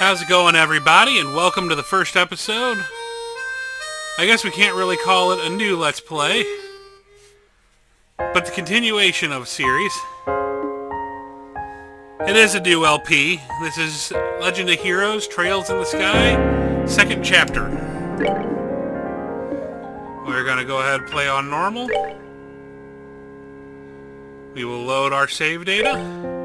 How's it going, everybody, and welcome to the first episode. I guess we can't really call it a new Let's Play, but the continuation of a series. It is a new LP. This is Legend of Heroes, Trails in the Sky, second chapter. We're going to go ahead and play on normal. We will load our save data.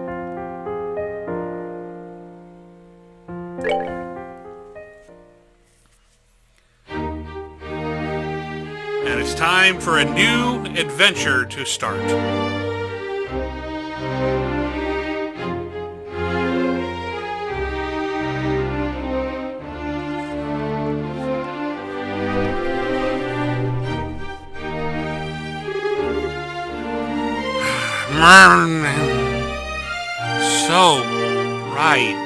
And it's time for a new adventure to start. So bright.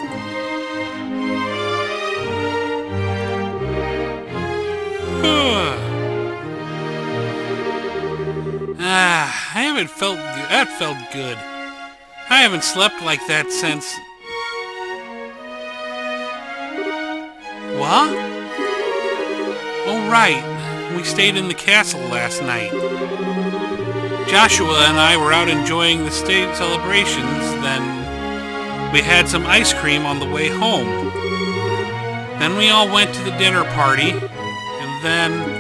I haven't felt good. That felt good. I haven't slept like that since... What? Oh, right. We stayed in the castle last night. Joshua and I were out enjoying the state celebrations, then we had some ice cream on the way home. Then we all went to the dinner party, and then...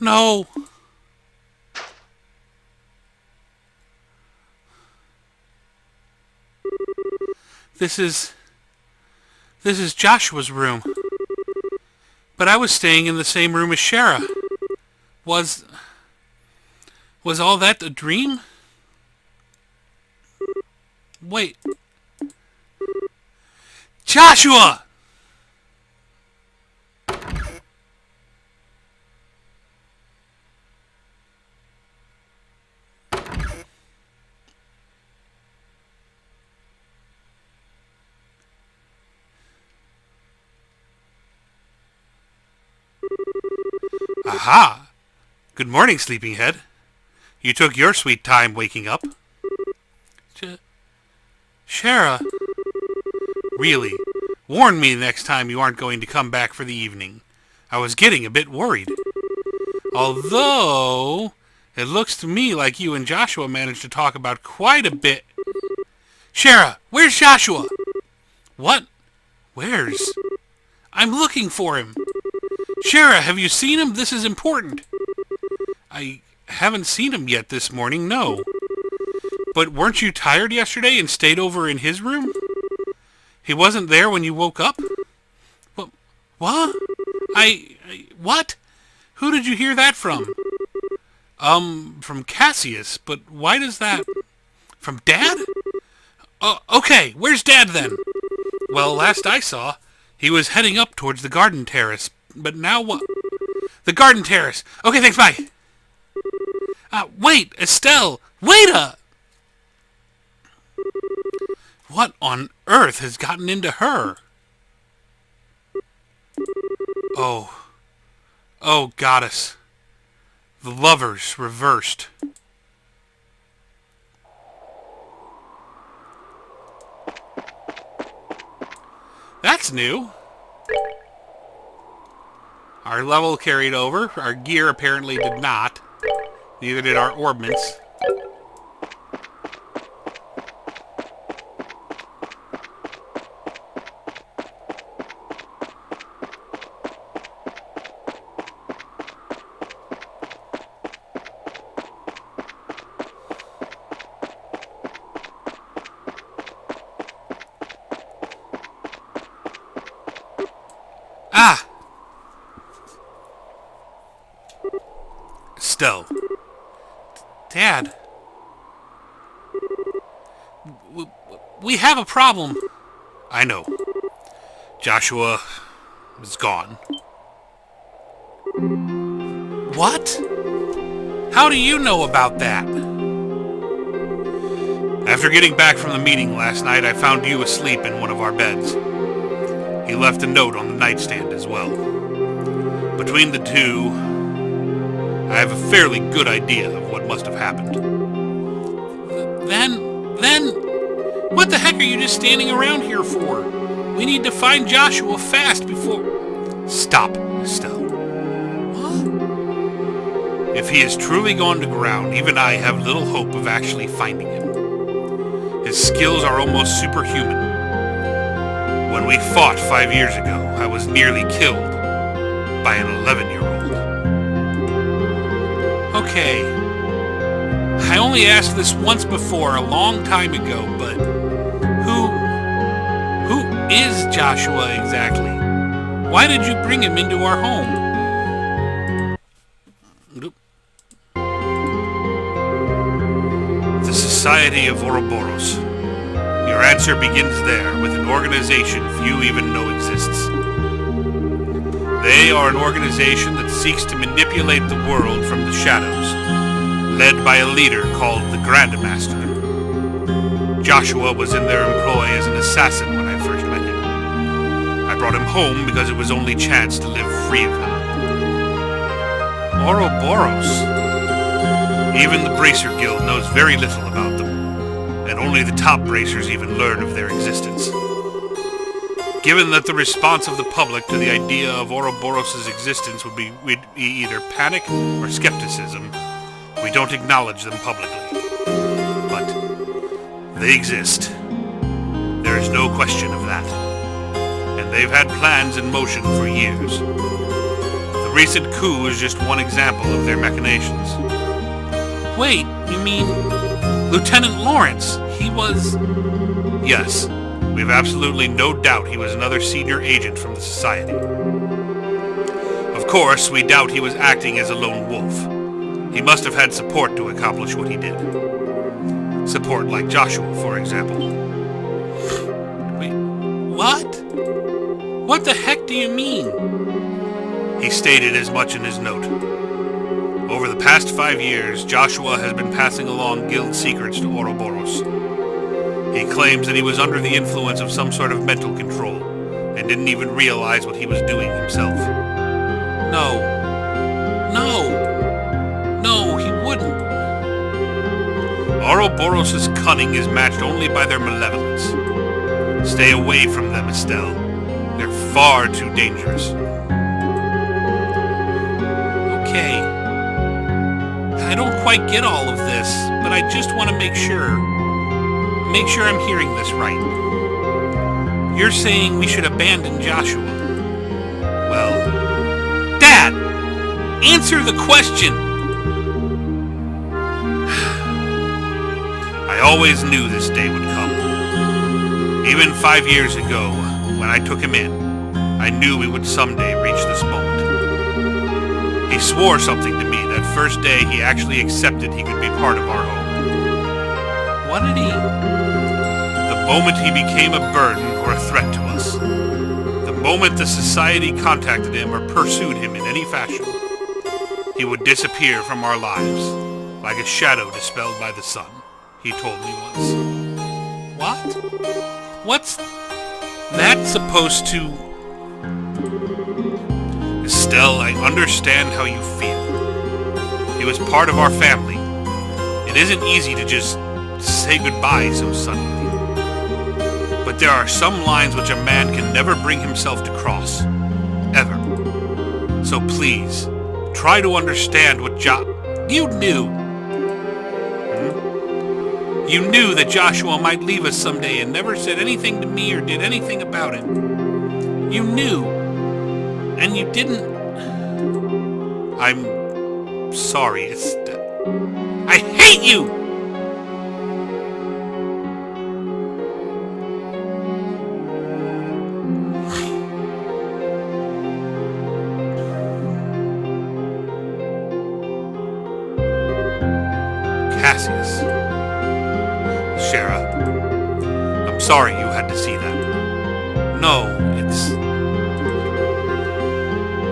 No. This is Joshua's room. But I was staying in the same room as Shara. Was all that a dream? Wait. Joshua! Aha! Good morning, sleepinghead. You took your sweet time waking up. Shara. Really? Warn me next time you aren't going to come back for the evening. I was getting a bit worried. Although, it looks to me like you and Joshua managed to talk about quite a bit. Shara, where's Joshua? What? Where's? I'm looking for him. Shara, have you seen him? This is important. I haven't seen him yet this morning, no. But weren't you tired yesterday and stayed over in his room? He wasn't there when you woke up? What? What? Who did you hear that from? From Cassius, but why does that... From Dad? Okay, where's Dad then? Well, last I saw, he was heading up towards the garden terrace. But now what? The garden terrace. Okay, thanks, bye. Wait, Estelle. Wait a... What on earth has gotten into her? Oh, goddess. The lovers reversed. That's new. Our level carried over. Our gear apparently did not. Neither did our orbments. Ah! Estelle. Dad. We have a problem. I know. Joshua is gone. What? How do you know about that? After getting back from the meeting last night, I found you asleep in one of our beds. He left a note on the nightstand as well. Between the two, I have a fairly good idea of what must have happened. Then, what the heck are you just standing around here for? We need to find Joshua fast before... Stop, Estelle. What? If he is truly gone to ground, even I have little hope of actually finding him. His skills are almost superhuman. When we fought 5 years ago, I was nearly killed by an 11-year-old. Okay. I only asked this once before, a long time ago, but who is Joshua exactly? Why did you bring him into our home? The Society of Ouroboros. Your answer begins there, with an organization few even know exists. They are an organization that seeks to manipulate the world from the shadows, led by a leader called the Grandmaster. Joshua was in their employ as an assassin when I first met him. I brought him home because it was only chance to live free of him. Ouroboros. Even the Bracer Guild knows very little about them, and only the top bracers even learn of their existence. Given that the response of the public to the idea of Ouroboros' existence would be either panic or skepticism, we don't acknowledge them publicly. But they exist. There is no question of that. And they've had plans in motion for years. The recent coup is just one example of their machinations. Wait, you mean Lieutenant Lawrence? He was... Yes, we have absolutely no doubt he was another senior agent from the Society. Of course, we doubt he was acting as a lone wolf. He must have had support to accomplish what he did. Support like Joshua, for example. Wait, what? What the heck do you mean? He stated as much in his note. Over the past 5 years, Joshua has been passing along guild secrets to Ouroboros. He claims that he was under the influence of some sort of mental control, and didn't even realize what he was doing himself. No, he wouldn't. Ouroboros' cunning is matched only by their malevolence. Stay away from them, Estelle. They're far too dangerous. Okay. I don't quite get all of this, but I just want to make sure I'm hearing this right. You're saying we should abandon Joshua. Well, Dad! Answer the question! I always knew this day would come. Even 5 years ago, when I took him in, I knew we would someday reach this moment. He swore something to me that first day he actually accepted he could be part of our home. What did he... The moment he became a burden or a threat to us. The moment the Society contacted him or pursued him in any fashion, he would disappear from our lives, like a shadow dispelled by the sun, he told me once. What? What's that supposed to... Estelle, I understand how you feel. He was part of our family. It isn't easy to just say goodbye so suddenly. But there are some lines which a man can never bring himself to cross. Ever. So please, try to understand what You knew. You knew that Joshua might leave us someday and never said anything to me or did anything about it. You knew. And you didn't... I'm sorry, I hate you! Cassius. Shara. I'm sorry you had to see that. No, it's...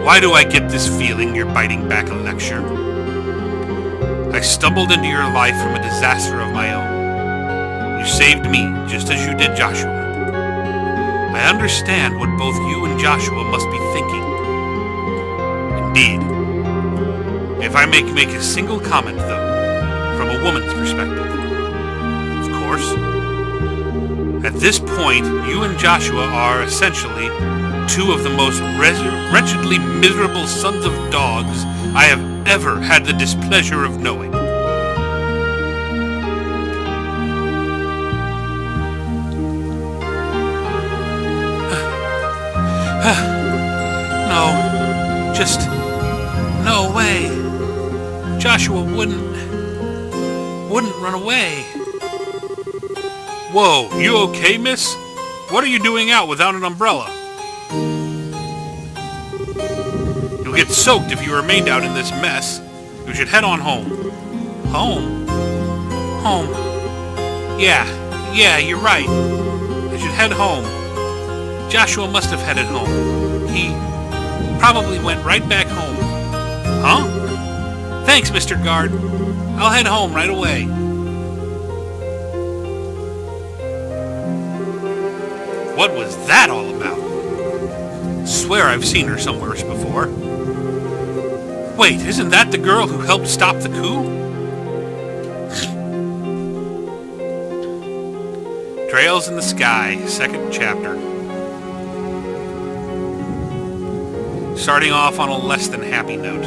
Why do I get this feeling you're biting back a lecture? I stumbled into your life from a disaster of my own. You saved me, just as you did Joshua. I understand what both you and Joshua must be thinking. Indeed. If I may make a single comment, though, from a woman's perspective. course. At this point, you and Joshua are essentially two of the most wretchedly miserable sons of dogs I have ever had the displeasure of knowing. No, just no way. Joshua wouldn't run away. Whoa, you okay, miss? What are you doing out without an umbrella? You'll get soaked if you remained out in this mess. You should head on home. Home? Home. Yeah, you're right. I should head home. Joshua must have headed home. He probably went right back home. Huh? Thanks, Mr. Guard. I'll head home right away. What was that all about? Swear I've seen her somewhere before. Wait, isn't that the girl who helped stop the coup? Trails in the Sky, second chapter. Starting off on a less than happy note.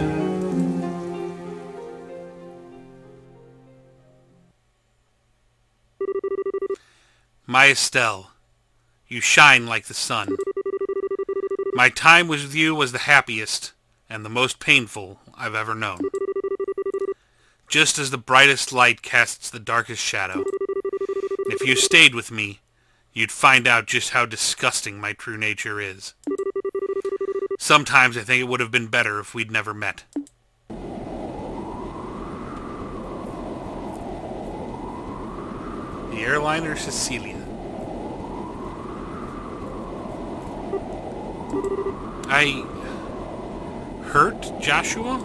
My Estelle, you shine like the sun. My time with you was the happiest and the most painful I've ever known. Just as the brightest light casts the darkest shadow. If you stayed with me, you'd find out just how disgusting my true nature is. Sometimes I think it would have been better if we'd never met. The airliner Cecilia. I hurt Joshua?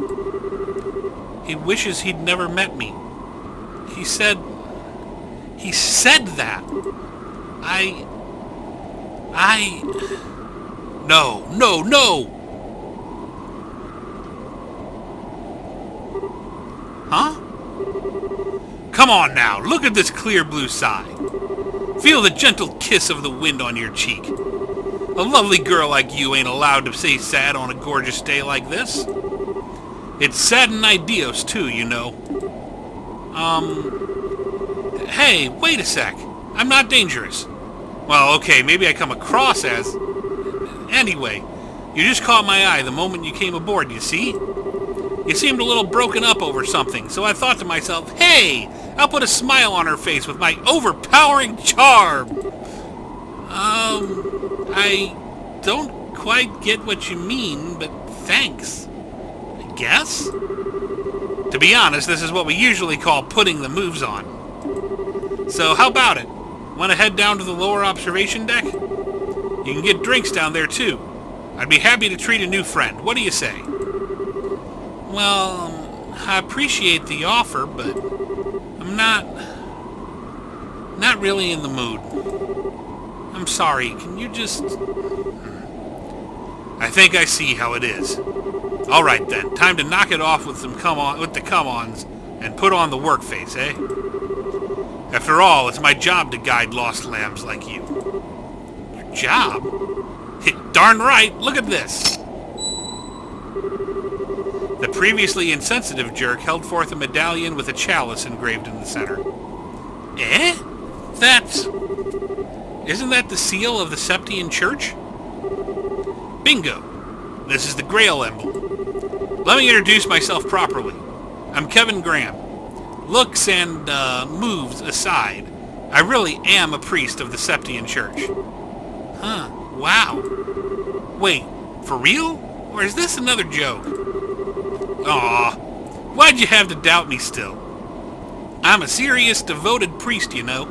He wishes he'd never met me. He said that. No. Huh? Come on now, look at this clear blue sky. Feel the gentle kiss of the wind on your cheek. A lovely girl like you ain't allowed to stay sad on a gorgeous day like this. It's sad and ideos too, you know. Hey, wait a sec. I'm not dangerous. Well, okay, maybe I come across as... Anyway, you just caught my eye the moment you came aboard, you see? You seemed a little broken up over something, so I thought to myself, hey, I'll put a smile on her face with my overpowering charm. I don't quite get what you mean, but thanks. I guess? To be honest, this is what we usually call putting the moves on. So how about it? Want to head down to the lower observation deck? You can get drinks down there too. I'd be happy to treat a new friend. What do you say? Well, I appreciate the offer, but I'm not really in the mood. I'm sorry, can you just... I think I see how it is. Alright then, time to knock it off with the come-ons and put on the work face, eh? After all, it's my job to guide lost lambs like you. Your job? Darn right, look at this! The previously insensitive jerk held forth a medallion with a chalice engraved in the center. Eh? Isn't that the seal of the Septian Church? Bingo! This is the Grail emblem. Let me introduce myself properly. I'm Kevin Graham. Looks and moves aside, I really am a priest of the Septian Church. Huh, wow. Wait, for real? Or is this another joke? Aw, why'd you have to doubt me still? I'm a serious, devoted priest, you know.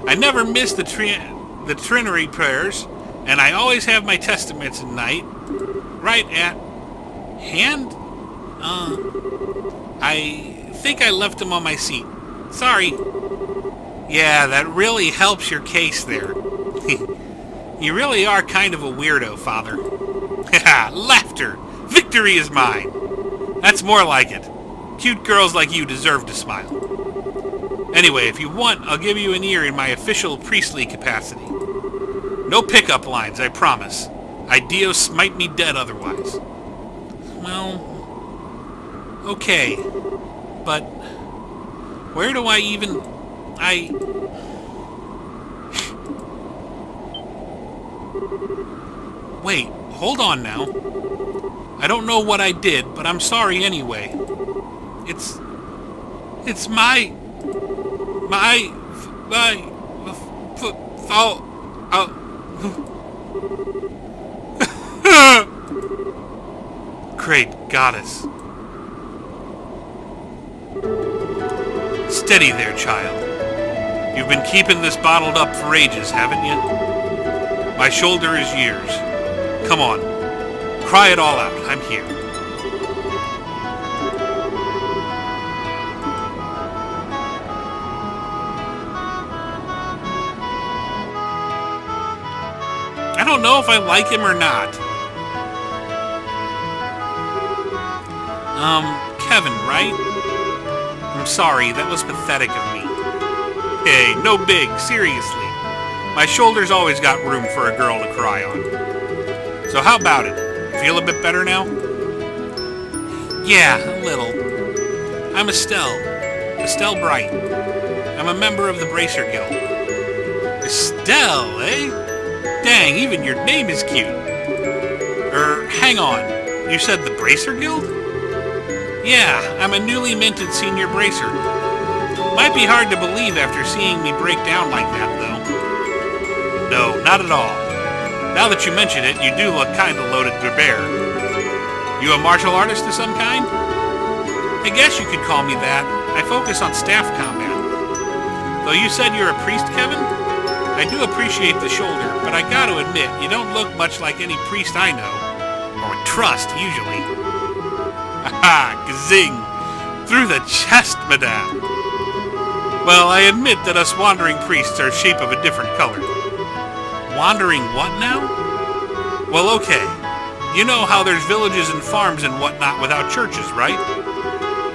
I never miss the Trinity prayers, and I always have my testaments at night, right at hand. I think I left them on my seat. Sorry. Yeah, that really helps your case there. You really are kind of a weirdo, Father. Haha, laughter! Victory is mine! That's more like it. Cute girls like you deserve to smile. Anyway, if you want, I'll give you an ear in my official priestly capacity. No pickup lines, I promise. Ideos smite me dead otherwise. Well, okay. But where do I even... Wait, hold on now. I don't know what I did, but I'm sorry anyway. It's my fault. Great goddess. Steady there, child. You've been keeping this bottled up for ages, haven't you? My shoulder is yours. Come on. Cry it all out. I'm here. I don't know if I like him or not. Kevin, right? I'm sorry, that was pathetic of me. Hey, no big, seriously. My shoulder's always got room for a girl to cry on. So how about it? Feel a bit better now? Yeah, a little. I'm Estelle Bright. I'm a member of the Bracer Guild. Estelle, eh? Dang, even your name is cute. Hang on. You said the Bracer Guild? Yeah, I'm a newly minted senior bracer. Might be hard to believe after seeing me break down like that, though. No, not at all. Now that you mention it, you do look kinda loaded to bear. You a martial artist of some kind? I guess you could call me that. I focus on staff combat. Though you said you're a priest, Kevin? I do appreciate the shoulder, but I gotta admit, you don't look much like any priest I know. Or would trust, usually. Aha! Gazing! Through the chest, madame! Well, I admit that us wandering priests are shape of a different color. Wandering what now? Well, okay. You know how there's villages and farms and whatnot without churches, right?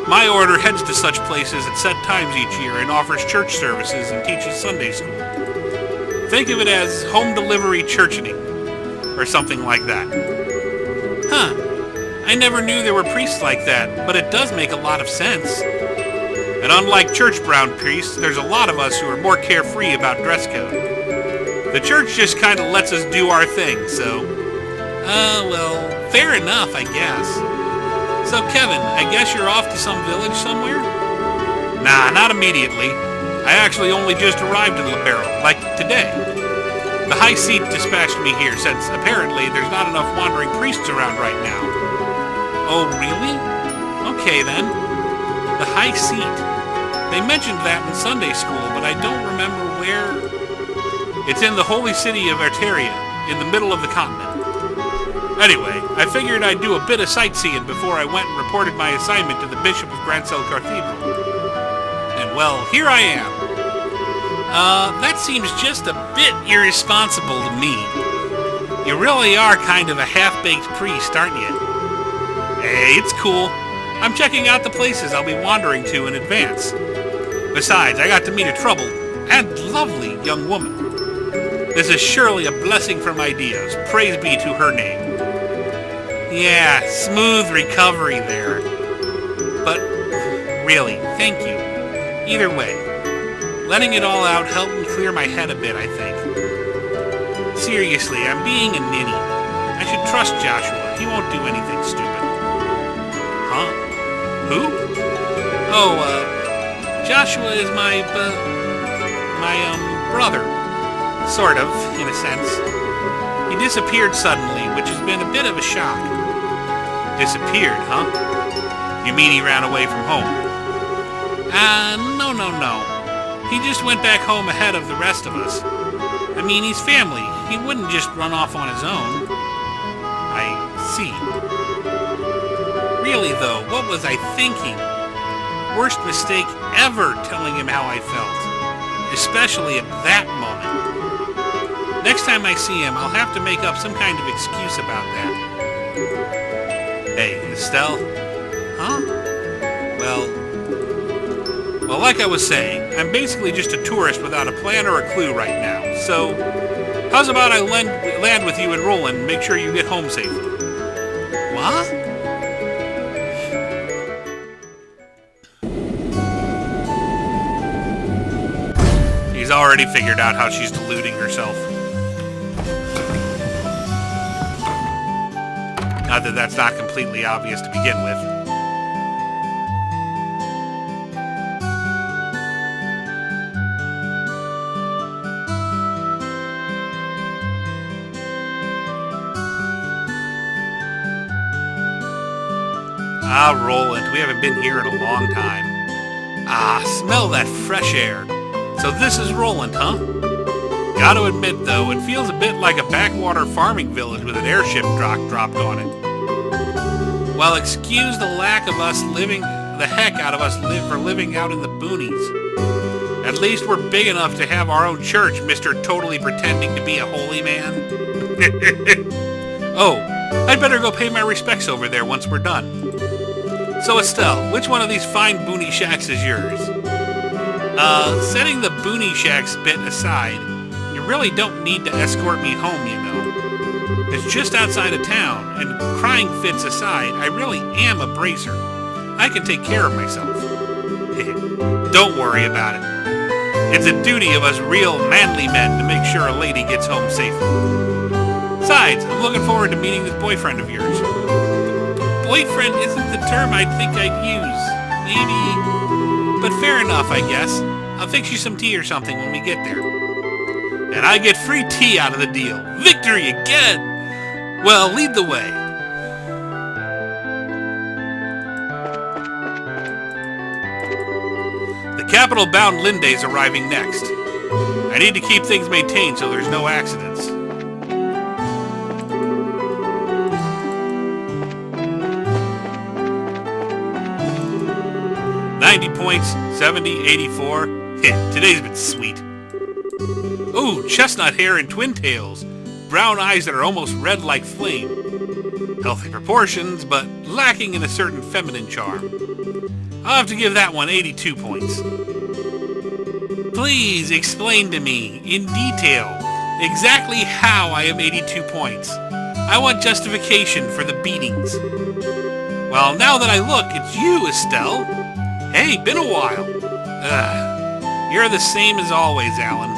My order heads to such places at set times each year and offers church services and teaches Sunday school. Think of it as home delivery churching, or something like that. Huh. I never knew there were priests like that, but it does make a lot of sense. And unlike church-bound priests, there's a lot of us who are more carefree about dress code. The church just kind of lets us do our thing, so... well, fair enough, I guess. So, Kevin, I guess you're off to some village somewhere? Nah, not immediately. I actually only just arrived in Libero, like today. The High Seat dispatched me here, since apparently there's not enough wandering priests around right now. Oh, really? Okay, then. The High Seat. They mentioned that in Sunday school, but I don't remember where... It's in the holy city of Arteria, in the middle of the continent. Anyway, I figured I'd do a bit of sightseeing before I went and reported my assignment to the Bishop of Grancel Cathedral. And well, here I am. That seems just a bit irresponsible to me. You really are kind of a half-baked priest, aren't you? Hey, it's cool. I'm checking out the places I'll be wandering to in advance. Besides, I got to meet a troubled and lovely young woman. This is surely a blessing from Ideos. Praise be to her name. Yeah, smooth recovery there. But really, thank you. Either way, letting it all out helped me clear my head a bit, I think. Seriously, I'm being a ninny. I should trust Joshua. He won't do anything stupid. Huh? Who? Oh, Joshua is my brother. Sort of, in a sense. He disappeared suddenly, which has been a bit of a shock. Disappeared, huh? You mean he ran away from home? No. He just went back home ahead of the rest of us. I mean, he's family. He wouldn't just run off on his own. I see. Really, though, what was I thinking? Worst mistake ever telling him how I felt. Especially at that moment. Next time I see him, I'll have to make up some kind of excuse about that. Hey, Estelle? Huh? Well, Well, like I was saying, I'm basically just a tourist without a plan or a clue right now. So, how's about I land with you in Roland and make sure you get home safely? What? He's already figured out how she's deluding herself. Not that that's not completely obvious to begin with. Ah, Roland, we haven't been here in a long time. Ah, smell that fresh air. So this is Roland, huh? Gotta admit, though, it feels a bit like a backwater farming village with an airship dropped on it. Well, excuse the lack of us living, the heck out of us for living out in the boonies. At least we're big enough to have our own church, Mr. Totally Pretending to be a Holy Man. Oh, I'd better go pay my respects over there once we're done. So Estelle, which one of these fine boonie shacks is yours? Setting the boonie shacks bit aside, you really don't need to escort me home, you know. It's just outside of town, and crying fits aside, I really am a bracer. I can take care of myself. Don't worry about it. It's a duty of us real manly men to make sure a lady gets home safely. Besides, I'm looking forward to meeting this boyfriend of yours. Boyfriend isn't the term I'd think I'd use. Maybe... But fair enough, I guess. I'll fix you some tea or something when we get there. And I get free tea out of the deal. Victory again! Well, lead the way. The capital-bound Linday's arriving next. I need to keep things maintained so there's no accidents. Points, 70, 84. Today's been sweet. Ooh, chestnut hair and twin tails. Brown eyes that are almost red like flame. Healthy proportions, but lacking in a certain feminine charm. I'll have to give that one 82 points. Please explain to me, in detail, exactly how I am 82 points. I want justification for the beatings. Well, now that I look, it's you, Estelle. Hey, been a while. You're the same as always, Alan.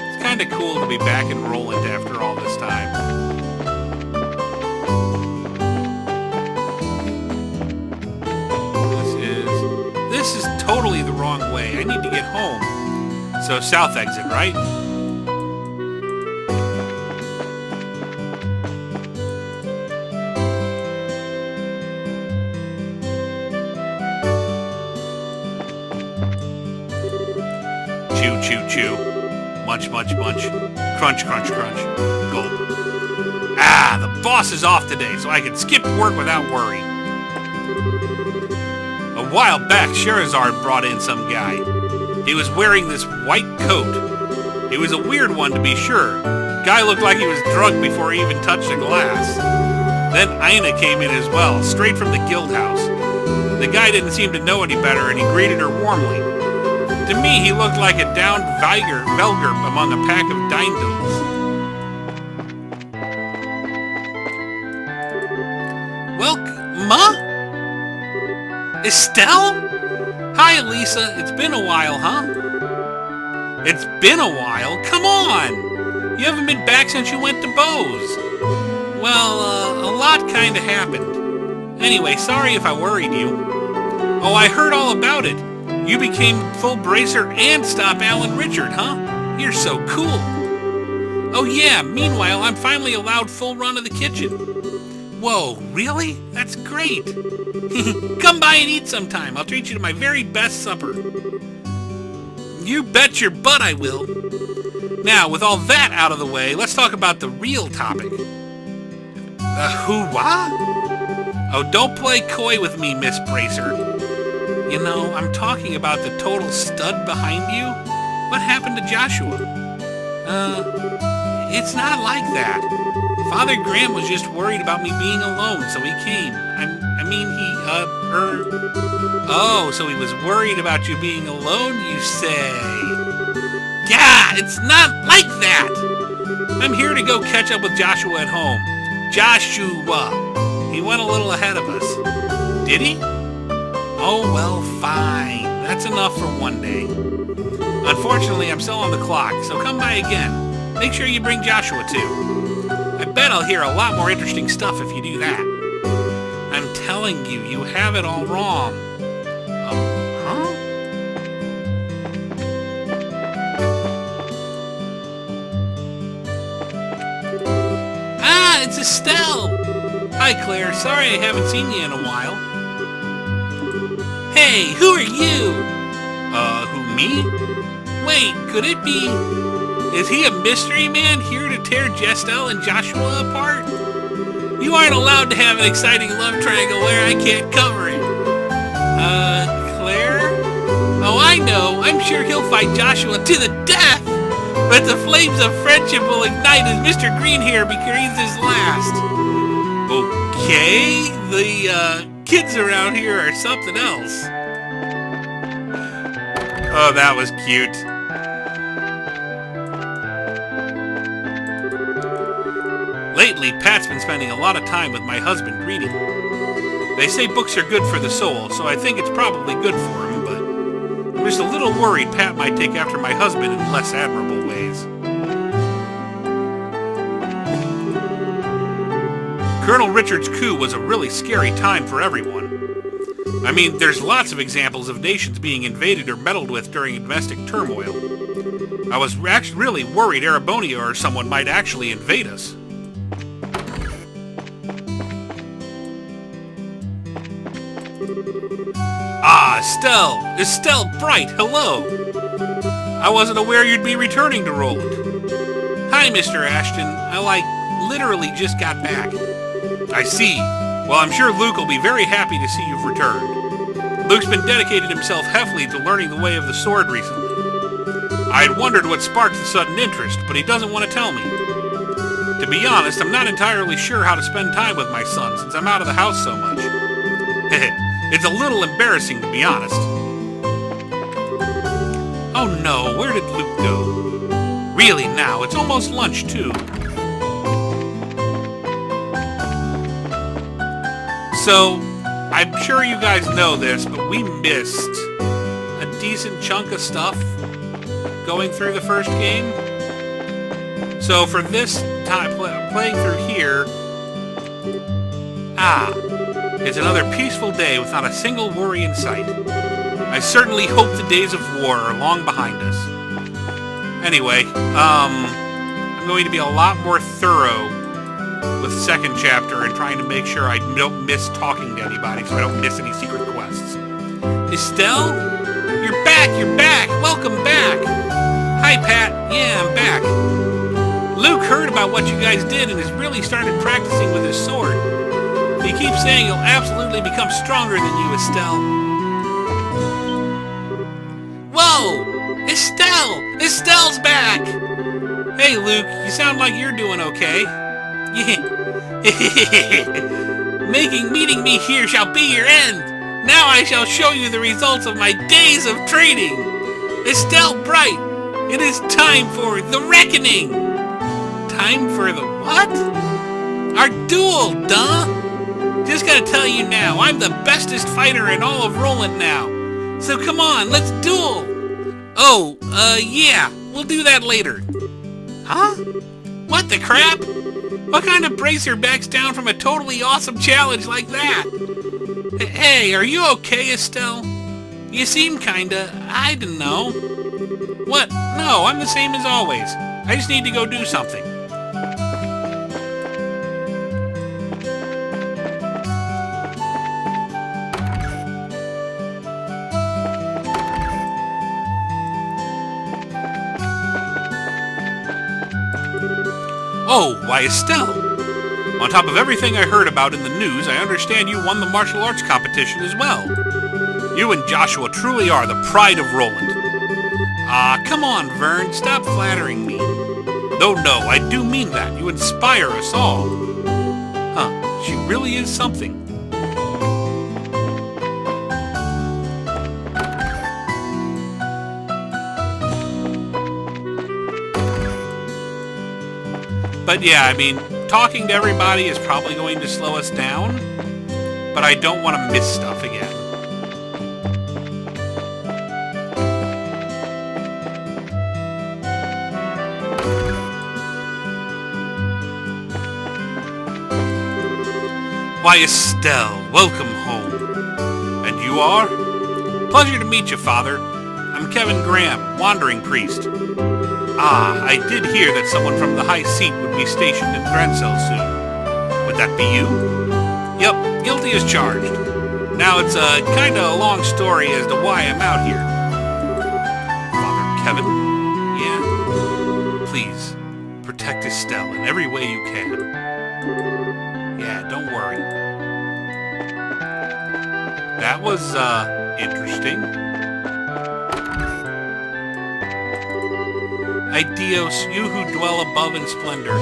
It's kind of cool to be back in Roland after all this time. This is totally the wrong way. I need to get home. So south exit, right? Chew, chew, chew. Munch, munch, munch. Crunch, crunch, crunch. Gulp. Ah, the boss is off today, so I can skip work without worry. A while back, Scheherazade brought in some guy. He was wearing this white coat. It was a weird one, to be sure. Guy looked like he was drugged before he even touched a glass. Then Ina came in as well, straight from the guild house. The guy didn't seem to know any better, and he greeted her warmly. To me, he looked like a downed Velger among a pack of Dindles. Welcome, Ma? Estelle? Hi, Elisa. It's been a while, huh? It's been a while? Come on! You haven't been back since you went to Bose. Well, a lot kinda happened. Anyway, sorry if I worried you. Oh, I heard all about it. You became full bracer and stop Alan Richard, huh? You're so cool. Oh yeah, meanwhile, I'm finally allowed full run of the kitchen. Whoa, really? That's great. Come by and eat sometime. I'll treat you to my very best supper. You bet your butt I will. Now, with all that out of the way, let's talk about the real topic. Who-wah? Oh, don't play coy with me, Miss Bracer. You know, I'm talking about the total stud behind you. What happened to Joshua? It's not like that. Father Graham was just worried about me being alone, so he came. Oh, so he was worried about you being alone, you say? Yeah, it's not like that! I'm here to go catch up with Joshua at home. Joshua! He went a little ahead of us. Did he? Oh, well, fine. That's enough for one day. Unfortunately, I'm still on the clock, so come by again. Make sure you bring Joshua, too. I bet I'll hear a lot more interesting stuff if you do that. I'm telling you, you have it all wrong. Huh? Ah, it's Estelle! Hi, Claire. Sorry I haven't seen you in a while. Hey, who are you? Who, me? Wait, could it be... Is he a mystery man here to tear Jestel and Joshua apart? You aren't allowed to have an exciting love triangle where I can't cover it. Claire? Oh, I know. I'm sure he'll fight Joshua to the death. But the flames of friendship will ignite as Mr. Greenhair breathes his last. Okay, the, kids around here are something else. Oh, that was cute. Lately, Pat's been spending a lot of time with my husband reading. They say books are good for the soul, so I think it's probably good for him, but I'm just a little worried Pat might take after my husband in less admirable ways. Colonel Richard's coup was a really scary time for everyone. I mean, there's lots of examples of nations being invaded or meddled with during domestic turmoil. I was really worried Erebonia or someone might actually invade us. Ah, Estelle Bright, hello! I wasn't aware you'd be returning to Roland. Hi, Mr. Ashton. I, literally just got back. I see. Well, I'm sure Luke will be very happy to see you've returned. Luke's been dedicated himself heavily to learning the way of the sword recently. I had wondered what sparked the sudden interest, but he doesn't want to tell me. To be honest, I'm not entirely sure how to spend time with my son since I'm out of the house so much. It's a little embarrassing, to be honest. Oh no, where did Luke go? Really now, it's almost lunch too. So, I'm sure you guys know this, but we missed a decent chunk of stuff going through the first game. So for this time, playing through here, it's another peaceful day with not a single worry in sight. I certainly hope the days of war are long behind us. Anyway, I'm going to be a lot more thorough with the second chapter and trying to make sure I don't miss talking to anybody so I don't miss any secret quests. Estelle? You're back! Welcome back! Hi, Pat. Yeah, I'm back. Luke heard about what you guys did and has really started practicing with his sword. He keeps saying he'll absolutely become stronger than you, Estelle. Whoa! Estelle! Estelle's back! Hey, Luke, you sound like you're doing okay. Meeting me here shall be your end. Now I shall show you the results of my days of training. Estelle Bright, it is time for the reckoning. Time for the what? Our duel, duh! Just gotta tell you now, I'm the bestest fighter in all of Roland now. So come on, let's duel! Oh, yeah, we'll do that later. Huh? What the crap? What kind of bracer backs down from a totally awesome challenge like that? Hey, are you okay, Estelle? You seem kinda, I don't know. What? No, I'm the same as always. I just need to go do something. Oh, why, Estelle! On top of everything I heard about in the news, I understand you won the martial arts competition as well. You and Joshua truly are the pride of Roland. Ah, come on, Vern, stop flattering me. No, I do mean that. You inspire us all. Huh, she really is something. But yeah, I mean, talking to everybody is probably going to slow us down, but I don't want to miss stuff again. Why, Estelle, welcome home. And you are? Pleasure to meet you, Father. I'm Kevin Graham, Wandering Priest. Ah, I did hear that someone from the High Seat would be stationed in Grancel soon. Would that be you? Yep, guilty as charged. Now, it's kinda a long story as to why I'm out here. Father Kevin? Yeah? Please, protect Estelle in every way you can. Yeah, don't worry. That was, interesting. Adios, you who dwell above in splendor.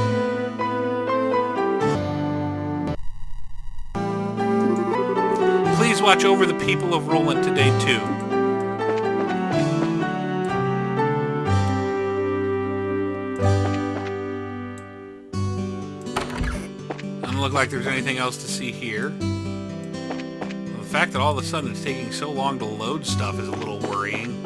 Please watch over the people of Roland today, too. Doesn't look like there's anything else to see here. The fact that all of a sudden it's taking so long to load stuff is a little worrying.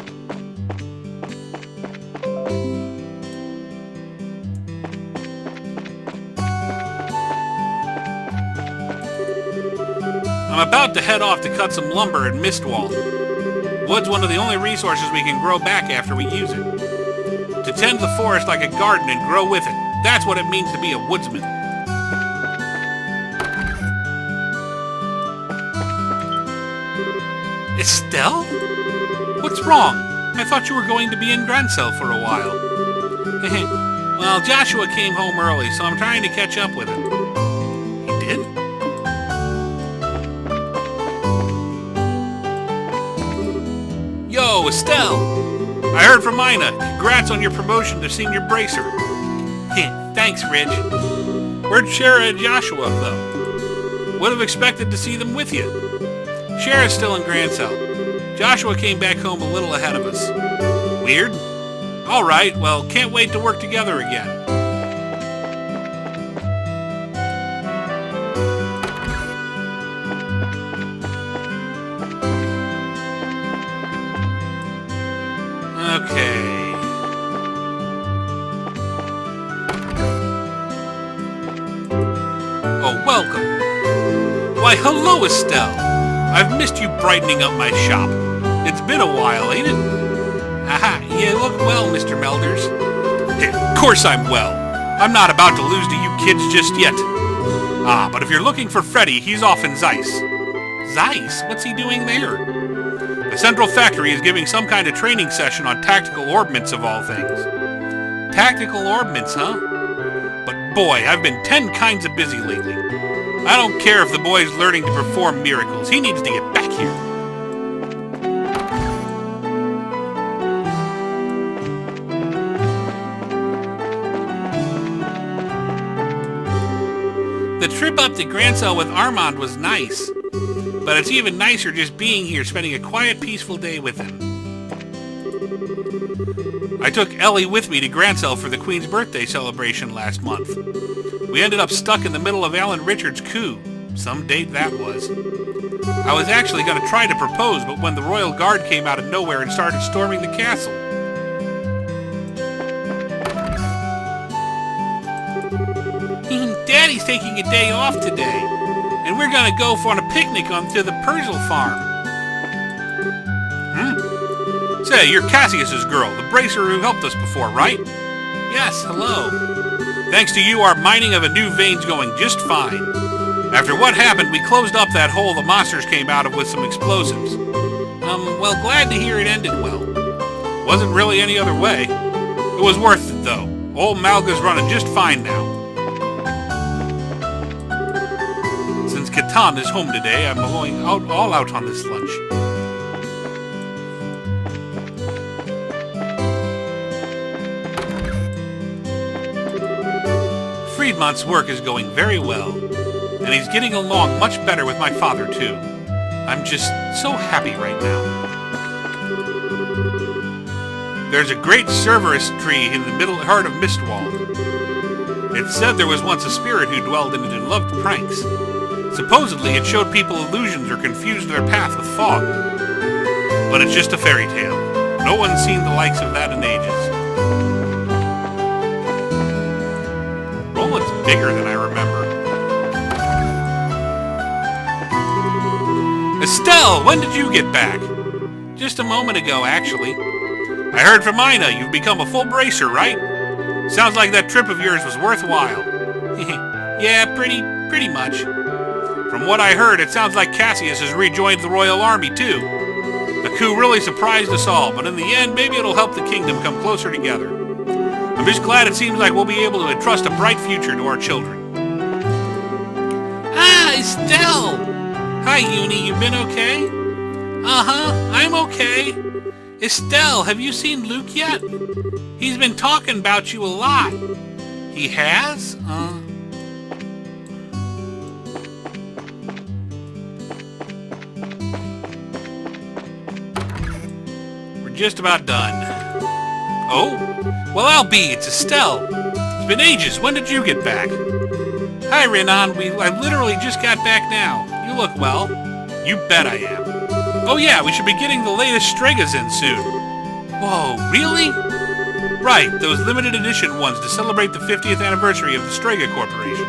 I'm about to head off to cut some lumber at Mistwall. Wood's one of the only resources we can grow back after we use it. To tend the forest like a garden and grow with it. That's what it means to be a woodsman. Estelle? What's wrong? I thought you were going to be in Grancel for a while. Well, Joshua came home early, so I'm trying to catch up with him. He did? Yo, Estelle! I heard from Ina. Congrats on your promotion to senior bracer. Thanks, Rich. Where'd Shara and Joshua, though? Would have expected to see them with you. Shara's still in Grancel. Joshua came back home a little ahead of us. Weird? Alright, well, can't wait to work together again. Okay. Oh, welcome. Why, hello, Estelle. I've missed you brightening up my shop. It's been a while, ain't it? Aha, you look well, Mr. Melders. Of course I'm well. I'm not about to lose to you kids just yet. Ah, but if you're looking for Freddy, he's off in Zeiss. Zeiss? What's he doing there? The Central Factory is giving some kind of training session on tactical orbments of all things. Tactical orbments, huh? But boy, I've been 10 kinds of busy lately. I don't care if the boy's learning to perform miracles. He needs to get back here. The trip up to Grancel with Armand was nice. But it's even nicer just being here, spending a quiet, peaceful day with him. I took Ellie with me to Grancel for the Queen's birthday celebration last month. We ended up stuck in the middle of Alan Richards' coup. Some date that was. I was actually going to try to propose, but when the Royal Guard came out of nowhere and started storming the castle. Daddy's taking a day off today, and we're going to go on a picnic to the Purzel farm. Say, you're Cassius's girl, the bracer who helped us before, right? Yes, hello. Thanks to you, our mining of a new vein's going just fine. After what happened, we closed up that hole the monsters came out of with some explosives. Well, glad to hear it ended well. Wasn't really any other way. It was worth it, though. Old Malga's running just fine now. Since Catan is home today, I'm going all out on this lunch. Friedmont's work is going very well, and he's getting along much better with my father, too. I'm just so happy right now. There's a great Cerberus tree in the middle heart of Mistwald. It's said there was once a spirit who dwelled in it and loved pranks. Supposedly, it showed people illusions or confused their path with fog. But it's just a fairy tale. No one's seen the likes of that in ages. Roland's bigger than I remember. Estelle, when did you get back? Just a moment ago, actually. I heard from Ina you've become a full bracer, right? Sounds like that trip of yours was worthwhile. Yeah, pretty much. From what I heard, it sounds like Cassius has rejoined the Royal Army, too. The coup really surprised us all, but in the end, maybe it'll help the kingdom come closer together. I'm just glad it seems like we'll be able to entrust a bright future to our children. Ah, Estelle! Hi, Uni, you been okay? Uh-huh, I'm okay. Estelle, have you seen Luke yet? He's been talking about you a lot. He has? We're just about done. Oh? Well, I'll be. It's Estelle. It's been ages. When did you get back? Hi, Renan. I literally just got back now. You look well. You bet I am. Oh yeah, we should be getting the latest Stregas in soon. Whoa, really? Right, those limited edition ones to celebrate the 50th anniversary of the Strega Corporation.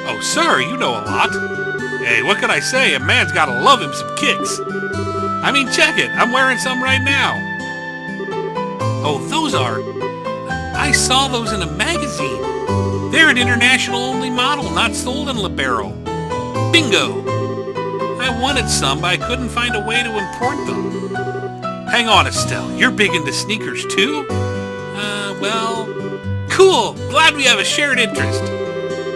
Oh, sir, you know a lot. Hey, what can I say? A man's gotta love him some kicks. I mean, check it. I'm wearing some right now. Oh, those are... I saw those in a magazine. They're an international-only model, not sold in Libero. Bingo! I wanted some, but I couldn't find a way to import them. Hang on, Estelle. You're big into sneakers, too? Well... Cool! Glad we have a shared interest.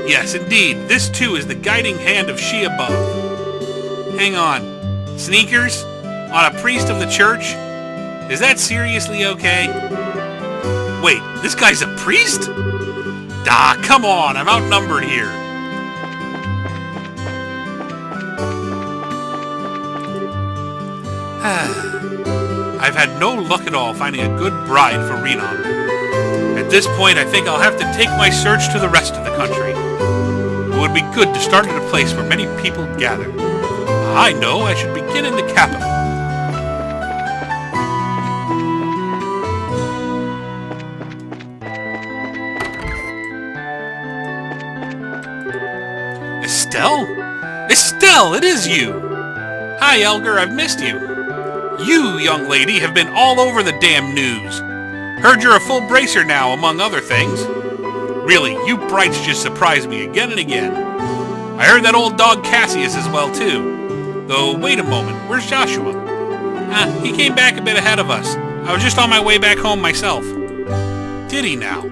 Yes, indeed. This, too, is the guiding hand of She Above. Hang on. Sneakers? On a priest of the church? Is that seriously okay? Wait, this guy's a priest? Ah, come on. I'm outnumbered here. I've had no luck at all finding a good bride for Renan. At this point, I think I'll have to take my search to the rest of the country. It would be good to start at a place where many people gather. I know I should begin in the capital. Estelle? Estelle, it is you! Hi, Elgar, I've missed you. You, young lady, have been all over the damn news. Heard you're a full bracer now, among other things. Really, you brights just surprise me again and again. I heard that old dog Cassius as well, too. Though, wait a moment, where's Joshua? He came back a bit ahead of us. I was just on my way back home myself. Did he now?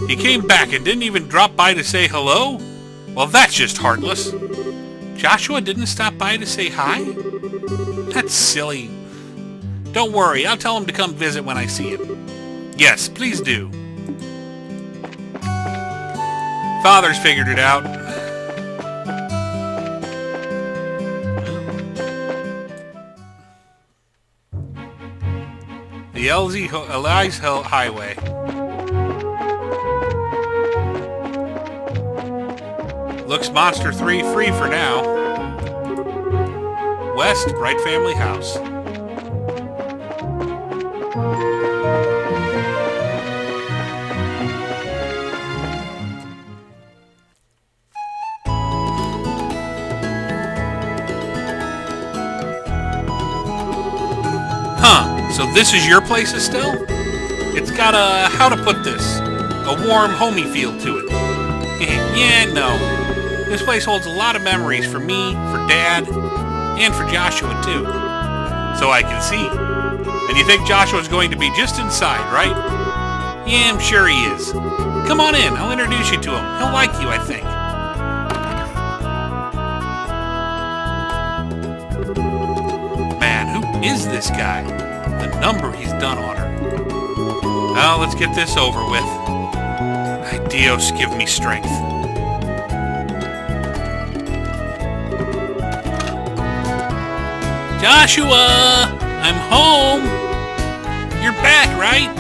He came back and didn't even drop by to say hello? Well, that's just heartless. Joshua didn't stop by to say hi? That's silly. Don't worry, I'll tell him to come visit when I see him. Yes, please do. Father's figured it out. The Elias Highway. Looks Monster 3 free for now. West, Bright Family House. Huh, so this is your place, Estelle? It's got a, how to put this, a warm, homey feel to it. Yeah, no. This place holds a lot of memories for me, for Dad, and for Joshua, too. So I can see. And you think Joshua's going to be just inside, right? Yeah, I'm sure he is. Come on in, I'll introduce you to him. He'll like you, I think. Man, who is this guy? The number he's done on her. Well, let's get this over with. Dios, give me strength. Joshua! I'm home! You're back, right?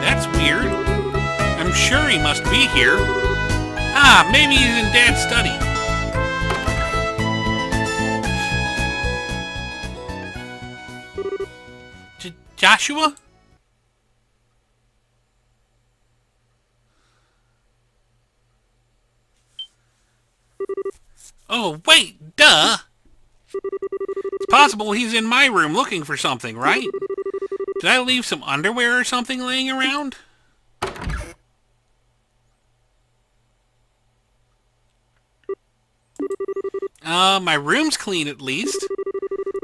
That's weird. I'm sure he must be here. Ah, maybe he's in Dad's study. Joshua? Oh, wait, duh! It's possible he's in my room looking for something, right? Did I leave some underwear or something laying around? My room's clean at least.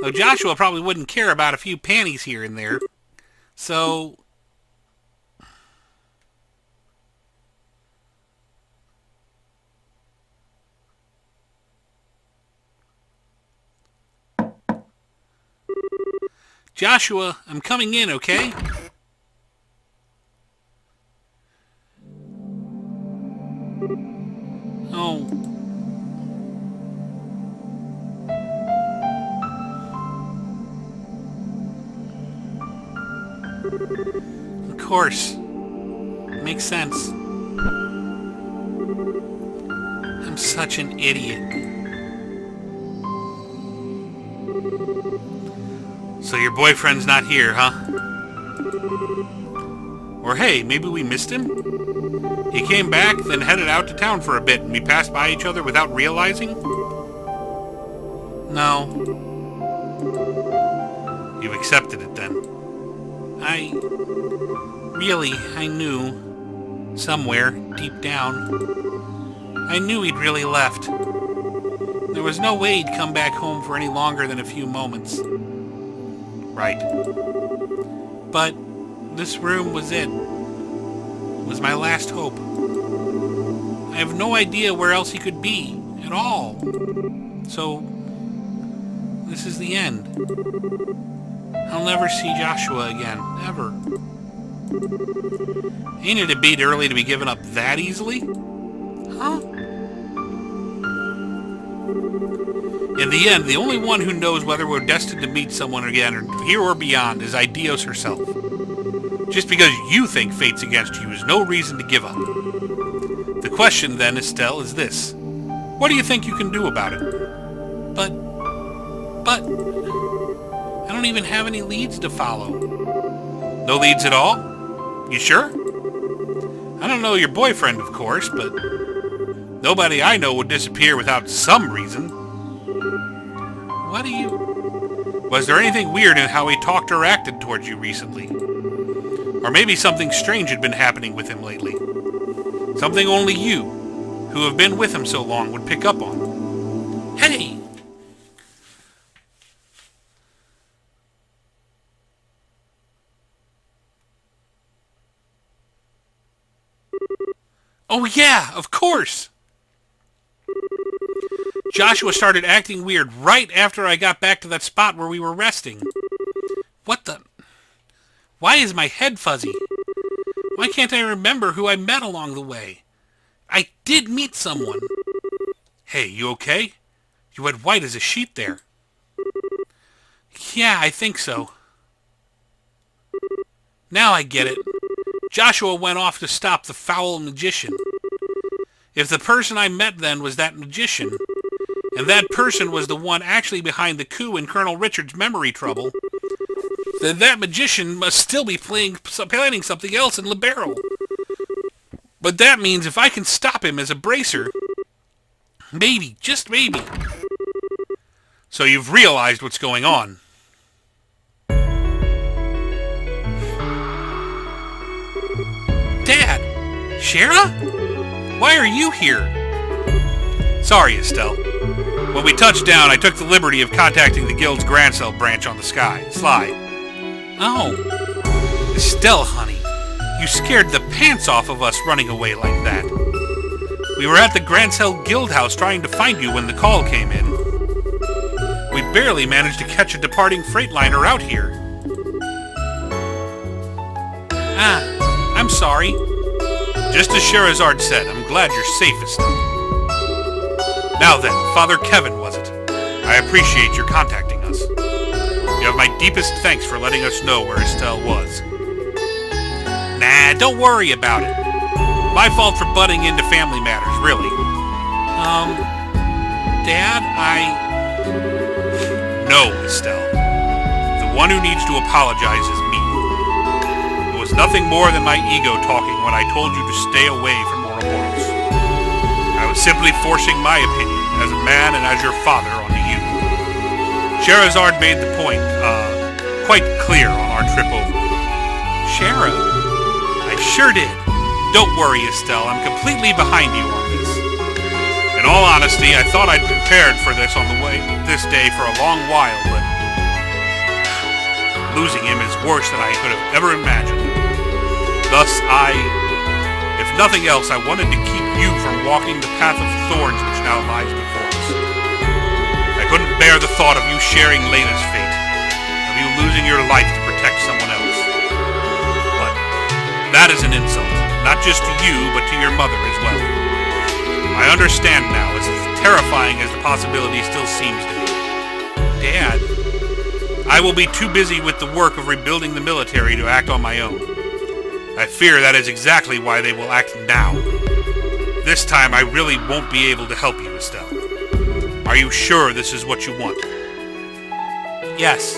Though Joshua probably wouldn't care about a few panties here and there. So... Joshua, I'm coming in, okay? Oh. Of course. Makes sense. I'm such an idiot. So your boyfriend's not here, huh? Or hey, maybe we missed him? He came back, then headed out to town for a bit, and we passed by each other without realizing? No. You accepted it then. I knew, somewhere, deep down, I knew he'd really left. There was no way he'd come back home for any longer than a few moments. Right. But this room was it. It was my last hope. I have no idea where else he could be at all. So, this is the end. I'll never see Joshua again, ever. Ain't it a beat early to be given up that easily? Huh? In the end, the only one who knows whether we're destined to meet someone again, or here or beyond, is Idios herself. Just because you think fate's against you is no reason to give up. The question then, Estelle, is this. What do you think you can do about it? But... I don't even have any leads to follow. No leads at all? You sure? I don't know your boyfriend, of course, but... nobody I know would disappear without some reason. What do you... Was there anything weird in how he talked or acted towards you recently? Or maybe something strange had been happening with him lately. Something only you, who have been with him so long, would pick up on. Hey! Oh yeah, of course! Joshua started acting weird right after I got back to that spot where we were resting. What the... Why is my head fuzzy? Why can't I remember who I met along the way? I did meet someone. Hey, you okay? You went white as a sheet there. Yeah, I think so. Now I get it. Joshua went off to stop the foul magician. If the person I met then was that magician, and that person was the one actually behind the coup in Colonel Richard's memory trouble, then that magician must still be planning something else in Libero. But that means if I can stop him as a bracer, maybe, just maybe. So you've realized what's going on. Dad! Shara? Why are you here? Sorry, Estelle. When we touched down, I took the liberty of contacting the Guild's Grancel branch on the Sly. Oh. Estelle, honey. You scared the pants off of us running away like that. We were at the Grancel Guild House trying to find you when the call came in. We barely managed to catch a departing freightliner out here. Ah. sorry. Just as Sherazard said, I'm glad you're safe, Estelle. Now then, Father Kevin, was it? I appreciate your contacting us. You have my deepest thanks for letting us know where Estelle was. Nah, don't worry about it. My fault for butting into family matters, really. Dad, No, Estelle. The one who needs to apologize is me. It was nothing more than my ego talking when I told you to stay away from Ouroboros. I was simply forcing my opinion as a man and as your father onto you. Sherazard made the point, quite clear on our trip over. Shara? I sure did. Don't worry, Estelle, I'm completely behind you on this. In all honesty, I thought I'd prepared for this this day for a long while, but losing him is worse than I could have ever imagined. Thus, if nothing else, I wanted to keep you from walking the path of thorns which now lies before us. I couldn't bear the thought of you sharing Lena's fate, of you losing your life to protect someone else. But that is an insult, not just to you, but to your mother as well. I understand now, as terrifying as the possibility still seems to be. Dad, I will be too busy with the work of rebuilding the military to act on my own. I fear that is exactly why they will act now. This time I really won't be able to help you, Estelle. Are you sure this is what you want? Yes.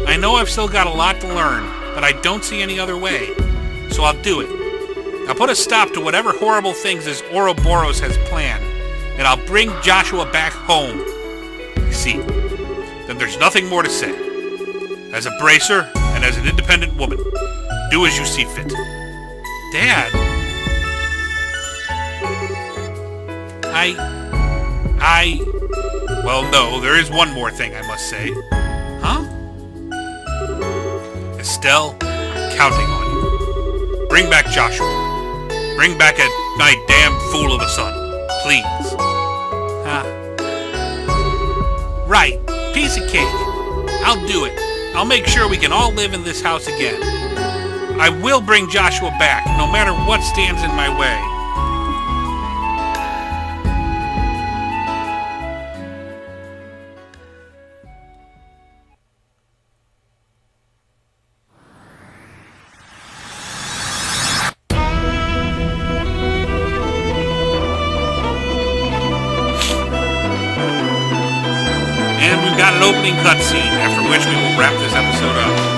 I know I've still got a lot to learn, but I don't see any other way. So I'll do it. I'll put a stop to whatever horrible things this Ouroboros has planned, and I'll bring Joshua back home. I see. Then there's nothing more to say. As a bracer and as an independent woman, do as you see fit. Dad, Well, no, there is one more thing I must say. Huh? Estelle, I'm counting on you. Bring back Joshua. Bring back my damn fool of a son. Please. Right. Piece of cake. I'll do it. I'll make sure we can all live in this house again. I will bring Joshua back, no matter what stands in my way. And we've got an opening cutscene, after which we will wrap this episode up.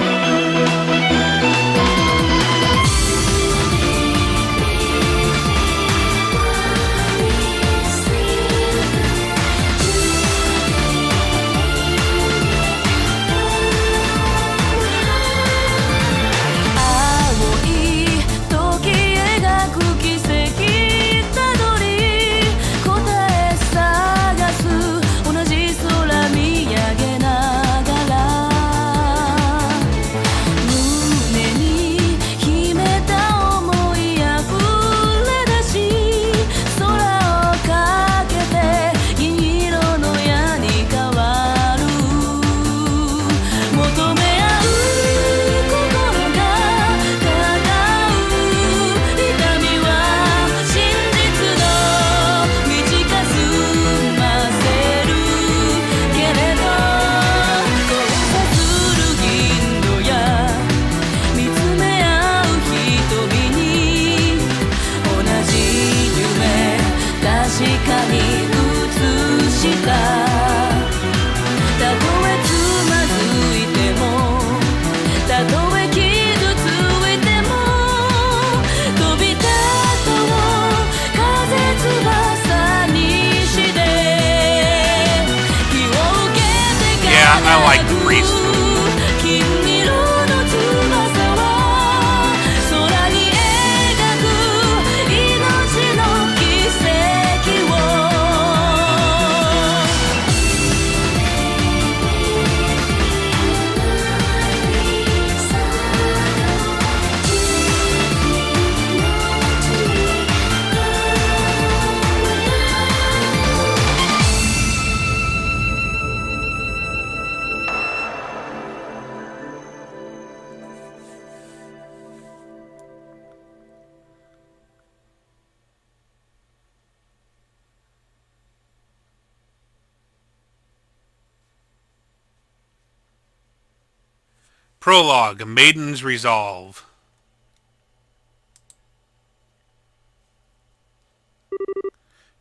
Prologue, A Maiden's Resolve.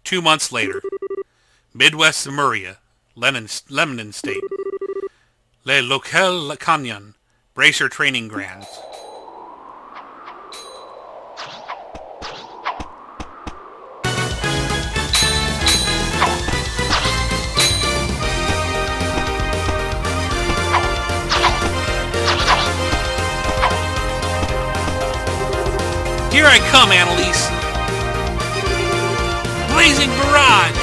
Two months later, Midwest Lemuria, Lemnon State. Le Local Canyon, Bracer Training Grounds. Here I come, Annalise. Blazing Barrage!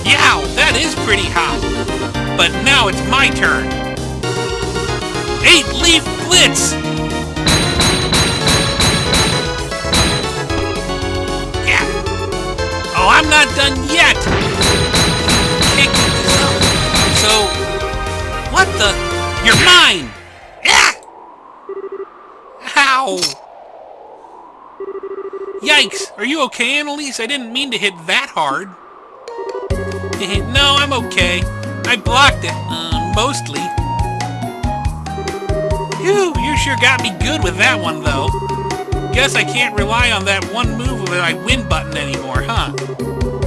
Yow, that is pretty hot. But now it's my turn. 8-Leaf Blitz! Yeah. Oh, I'm not done yet! Can't keep this up. So, what the? You're mine! Ah! Ow! Yikes! Are you okay, Annalise? I didn't mean to hit that hard. No, I'm okay. I blocked it, mostly. Phew, you sure got me good with that one, though. Guess I can't rely on that one move with my win button anymore, huh?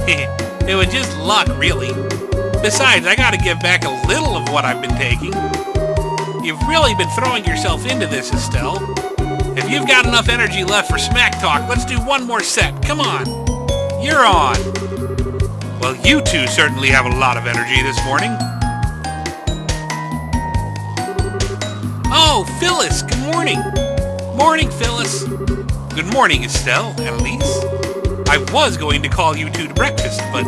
It was just luck, really. Besides, I gotta give back a little of what I've been taking. You've really been throwing yourself into this, Estelle. If you've got enough energy left for smack talk, let's do one more set. Come on. You're on. Well, you two certainly have a lot of energy this morning. Oh, Phyllis, good morning. Morning, Phyllis. Good morning, Estelle, Annalise. I was going to call you two to breakfast, but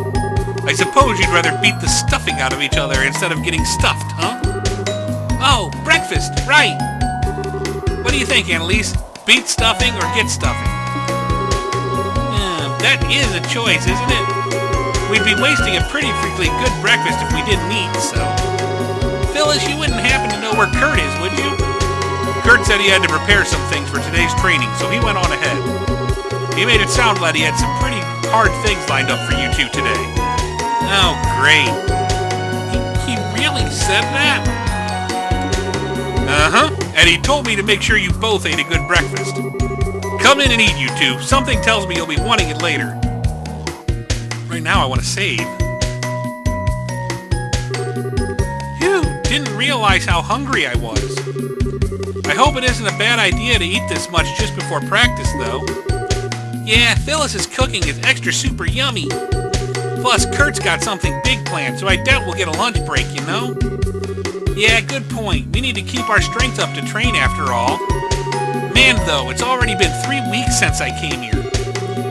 I suppose you'd rather beat the stuffing out of each other instead of getting stuffed, huh? Oh, breakfast, right. What do you think, Annalise? Beat stuffing or get stuffing? That is a choice, isn't it? We'd be wasting a pretty freakily good breakfast if we didn't eat, so... Phyllis, you wouldn't happen to know where Kurt is, would you? Kurt said he had to prepare some things for today's training, so he went on ahead. He made it sound like he had some pretty hard things lined up for you two today. Oh, great. He really said that? Uh-huh. And he told me to make sure you both ate a good breakfast. Come in and eat, you two. Something tells me you'll be wanting it later. Right now I want to save. Phew, didn't realize how hungry I was. I hope it isn't a bad idea to eat this much just before practice, though. Yeah, Phyllis's cooking is extra super yummy. Plus, Kurt's got something big planned, so I doubt we'll get a lunch break, you know? Yeah, good point. We need to keep our strength up to train after all. Man, though, it's already been 3 weeks since I came here.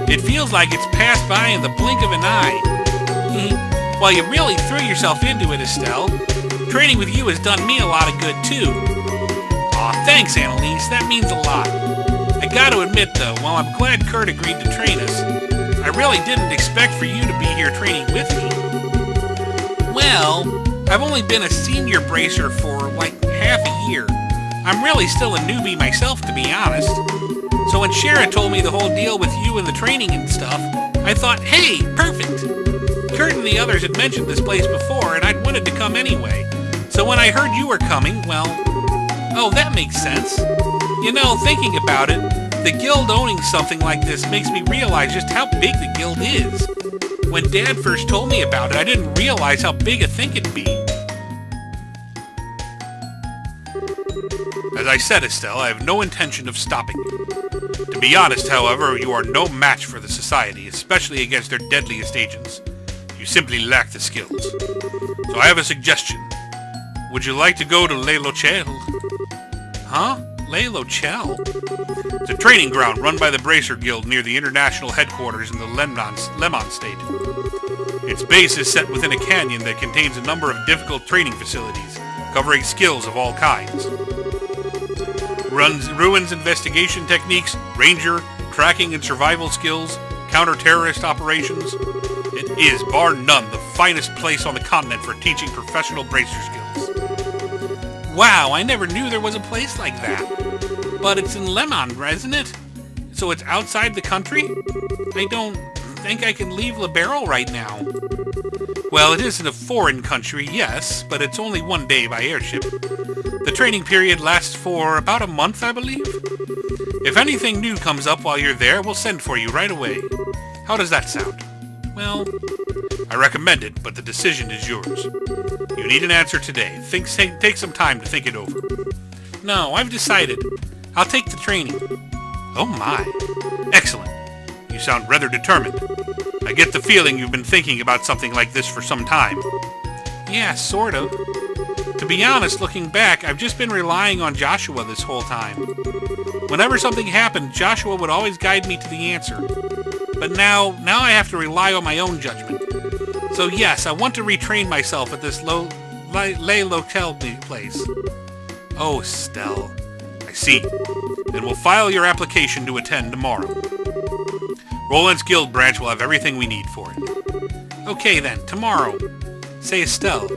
It feels like it's passed by in the blink of an eye. Well, you really threw yourself into it, Estelle. Training with you has done me a lot of good, too. Aw, thanks, Annalise. That means a lot. I gotta admit, though, while I'm glad Kurt agreed to train us, I really didn't expect for you to be here training with me. Well, I've only been a senior bracer for, like, half a year. I'm really still a newbie myself, to be honest. So when Shara told me the whole deal with you and the training and stuff, I thought, hey, perfect. Kurt and the others had mentioned this place before, and I'd wanted to come anyway. So when I heard you were coming, well, oh, that makes sense. You know, thinking about it, the guild owning something like this makes me realize just how big the guild is. When Dad first told me about it, I didn't realize how big a thing it'd be. As I said, Estelle, I have no intention of stopping you. To be honest, however, you are no match for the Society, especially against their deadliest agents. You simply lack the skills. So I have a suggestion. Would you like to go to Le Lochel? Huh? Le Lochel? It's a training ground run by the Bracer Guild near the international headquarters in the Lemon State. Its base is set within a canyon that contains a number of difficult training facilities, covering skills of all kinds. Ruins investigation techniques, ranger, tracking and survival skills, counter-terrorist operations. It is, bar none, the finest place on the continent for teaching professional bracer skills. Wow, I never knew there was a place like that. But it's in Lemon, isn't it? So it's outside the country? I don't think I can leave Libero right now. Well, it isn't a foreign country, yes, but it's only 1 day by airship. The training period lasts for about a month, I believe. If anything new comes up while you're there, we'll send for you right away. How does that sound? Well, I recommend it, but the decision is yours. You need an answer today. Take some time to think it over. No, I've decided. I'll take the training. Oh my. Excellent. You sound rather determined. I get the feeling you've been thinking about something like this for some time. Yeah, sort of. To be honest, looking back, I've just been relying on Joshua this whole time. Whenever something happened, Joshua would always guide me to the answer. But now I have to rely on my own judgment. So yes, I want to retrain myself at this Le Locale place. Oh, Stell. I see. Then we'll file your application to attend tomorrow. Roland's Guild branch will have everything we need for it. Okay then, tomorrow. Say Estelle.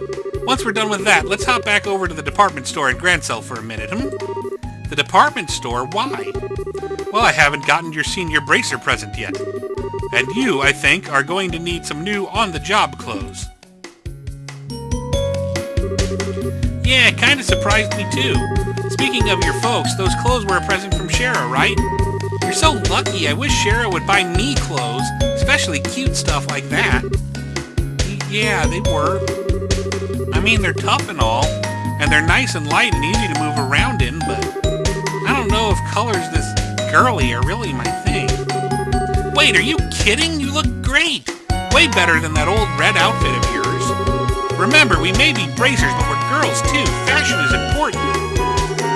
Once we're done with that, let's hop back over to the department store in Grancel for a minute, The department store? Why? Well, I haven't gotten your senior bracer present yet. And you, I think, are going to need some new on-the-job clothes. Yeah, it kinda surprised me too. Speaking of your folks, those clothes were a present from Shara, right? You're so lucky. I wish Shara would buy me clothes, especially cute stuff like that. Yeah, they were. I mean, they're tough and all, and they're nice and light and easy to move around in, but I don't know if colors this girly are really my thing. Wait, are you kidding? You look great! Way better than that old red outfit of yours. Remember, we may be bracers, but we're girls too. Fashion is important.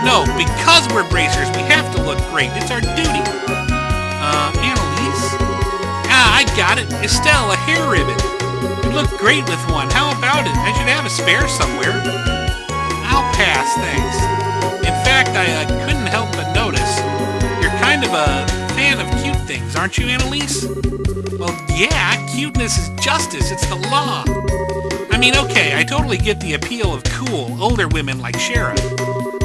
No, because we're bracers, we have to look great. It's our duty. Annalise? Ah, I got it. Estelle, a hair ribbon. You look great with one. How about it? I should have a spare somewhere. I'll pass, thanks. In fact, I couldn't help but notice. You're kind of a fan of cute things, aren't you, Annalise? Well, yeah, cuteness is justice. It's the law. I mean, okay, I totally get the appeal of cool, older women like Shara.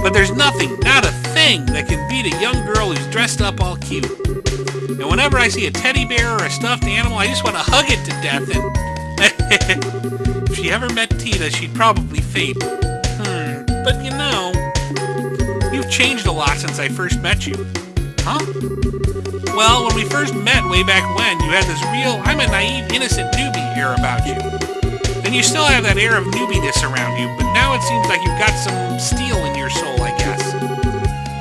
But there's nothing, not a thing, that can beat a young girl who's dressed up all cute. And whenever I see a teddy bear or a stuffed animal, I just want to hug it to death and... If she ever met Tita, she'd probably faint. But you know, you've changed a lot since I first met you. Huh? Well, when we first met way back when, you had this real, I'm a naive, innocent newbie air about you. And you still have that air of newbiness around you, but now it seems like you've got some steel in your soul, I guess.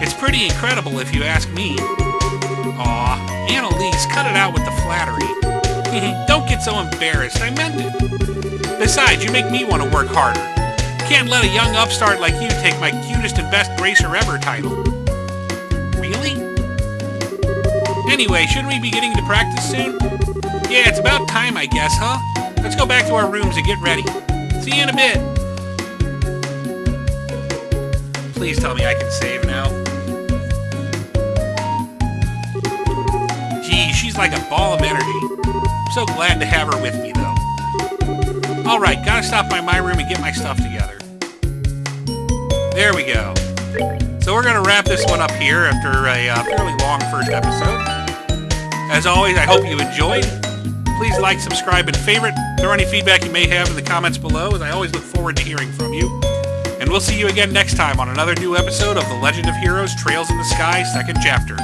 It's pretty incredible if you ask me. Aw, Annalise, cut it out with the flattery. Don't get so embarrassed, I meant it. Besides, you make me want to work harder. Can't let a young upstart like you take my cutest and best bracer ever title. Really? Anyway, shouldn't we be getting to practice soon? Yeah, it's about time, I guess, huh? Let's go back to our rooms and get ready. See you in a bit. Please tell me I can save now. Gee, she's like a ball of energy. I'm so glad to have her with me, though. Alright, gotta stop by my room and get my stuff together. There we go. So we're gonna wrap this one up here after a fairly long first episode. As always, I hope you enjoyed. Please like, subscribe, and favorite. Throw any feedback you may have in the comments below, as I always look forward to hearing from you. And we'll see you again next time on another new episode of The Legend of Heroes Trails in the Sky, 2nd chapter.